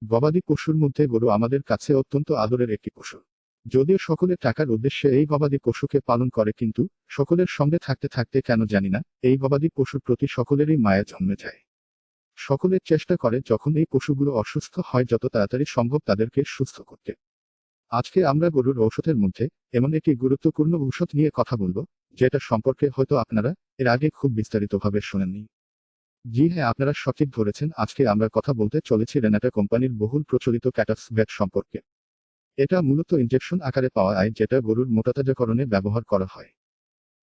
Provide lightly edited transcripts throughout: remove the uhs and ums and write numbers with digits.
গবাদি পশুর মধ্যে গরু আমাদের কাছে অত্যন্ত আদরের একটি পশু। যদিও সকলে টাকার উদ্দেশ্যে এই গবাদি পশুকে পালন করে, কিন্তু সকলের সঙ্গে থাকতে থাকতে কেন জানি না এই গবাদি পশুর প্রতি সকলেরই মায়া জন্মে যায়। সকলের চেষ্টা করে যখন এই পশুগুলো অসুস্থ হয় যত তাড়াতাড়ি সম্ভব তাদেরকে সুস্থ করতে। আজকে আমরা গরুর ঔষধের মধ্যে এমন একটি গুরুত্বপূর্ণ ঔষধ নিয়ে কথা বলবো, যেটা সম্পর্কে হয়তো আপনারা এর আগে খুব বিস্তারিতভাবে শোনেননি। জি হ্যাঁ, আপনারা সঠিক ধরেছেন। আজকে আমরা কথা বলতে চলেছি রেনাটা কোম্পানির বহুল প্রচলিত ক্যাটাক্স ভ্যাট সম্পর্কে। এটা মূলত ইনজেকশন আকারে পাওয়া যায়, যেটা গরুর মোটাতাজাকরণে ব্যবহার করা হয়।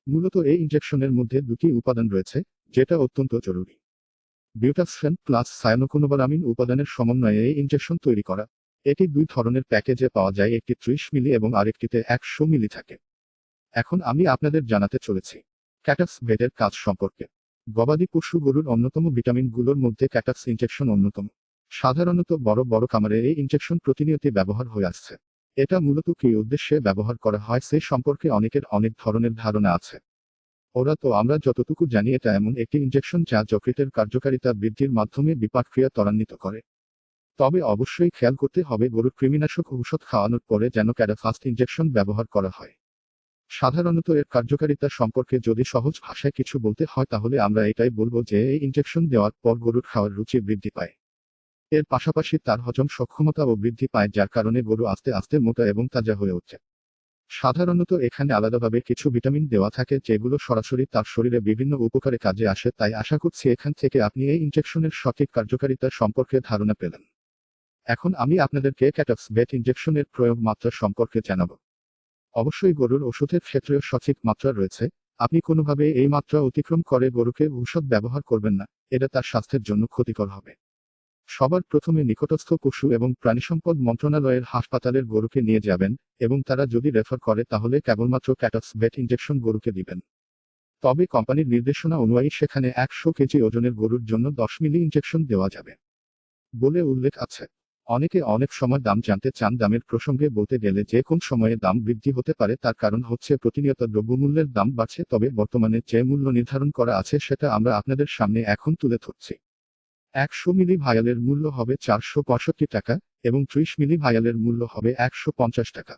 মূলত এই ইনজেকশনের মধ্যে দুটি উপাদান রয়েছে, যেটা অত্যন্ত জরুরি। বিউটাফ্যান প্লাস সায়ানোকোনোবালামিন উপাদানের সমন্বয়ে এই ইনজেকশন তৈরি করা। এটি দুই ধরনের প্যাকেজে পাওয়া যায়, একটি 30 মিলি এবং আরেকটিতে 100 মিলি থাকে। এখন আমি আপনাদের জানাতে চলেছি ক্যাটাক্স ভেটের কাজ সম্পর্কে। গবাদি পশু গরুর অন্যতম ভিটামিনগুলোর মধ্যে ক্যাটাক্স ইনজেকশন অন্যতম। সাধারণত বড় বড় খামারে এই ইনজেকশন প্রতিনিয়ত ব্যবহার হয়ে আসছে। এটা মূলত কী উদ্দেশ্যে ব্যবহার করা হয় সে সম্পর্কে অনেকের অনেক ধরনের ধারণা আছে। আমরা যতটুকু জানি এটা এমন একটি ইনজেকশন যা যকৃতের কার্যকারিতা বৃদ্ধির মাধ্যমে বিপাকক্রিয়া ত্বরান্বিত করে। তবে অবশ্যই খেয়াল করতে হবে গরুর কৃমিনাশক ঔষধ খাওয়ানোর পরে যেন ক্যাডাফাস্ট ইনজেকশন ব্যবহার করা হয়। সাধারণত এর কার্যকারিতা সম্পর্কে যদি সহজ ভাষায় কিছু বলতে হয় তাহলে আমরা এটাই বলবো যে এই ইনজেকশন দেওয়ার পর গরুর খাওয়ার রুচি বৃদ্ধি পায়। এর পাশাপাশি তার হজম সক্ষমতাও বৃদ্ধি পায়, যার কারণে গরু আস্তে আস্তে মোটা এবং তাজা হয়ে ওঠে। সাধারণত এখানে আলাদাভাবে কিছু ভিটামিন দেওয়া থাকে যেগুলো সরাসরি তার শরীরে বিভিন্ন উপকারে কাজে আসে, তাই আশা করছি এখান থেকে আপনি এই ইনজেকশনের সঠিক কার্যকারিতা সম্পর্কে ধারণা পেলেন। এখন আমি আপনাদেরকে ক্যাটাক্স ভেট ইনজেকশনের প্রয়োগ মাত্রা সম্পর্কে জানাবো। অবশ্যই গরুর ওষুধের ক্ষেত্রেও সঠিক মাত্রা রয়েছে। আপনি কোনোভাবে এই মাত্রা অতিক্রম করে গরুকে ঔষধ ব্যবহার করবেন না, এটা তার স্বাস্থ্যের জন্য ক্ষতিকর হবে। সবার প্রথমে নিকটস্থ পশু এবং প্রাণিসম্পদ মন্ত্রণালয়ের হাসপাতালের গরুকে নিয়ে যাবেন, এবং তারা যদি রেফার করে তাহলে কেবলমাত্র ক্যাটাক্স ভেট ইনজেকশন গরুকে দিবেন। তবে কোম্পানির নির্দেশনা অনুযায়ী সেখানে 100 কেজি ওজনের গরুর জন্য 10 মিলি ইনজেকশন দেওয়া যাবে বলে উল্লেখ আছে। অনেকে অনেক সময় দাম জানতে চান। দামের প্রসঙ্গে বলতে গেলে যে কোন সময়ে দাম বৃদ্ধি হতে পারে, তার কারণ হচ্ছে প্রতিনিয়ত দ্রব্যমূল্যের দাম বাড়ছে। তবে বর্তমানে যে মূল্য নির্ধারণ করা আছে সেটা আমরা আপনাদের সামনে এখন তুলে ধরছি। 100 মিলি ভায়ালের মূল্য হবে 465 টাকা এবং 30 মিলি ভায়ালের মূল্য হবে 150 টাকা।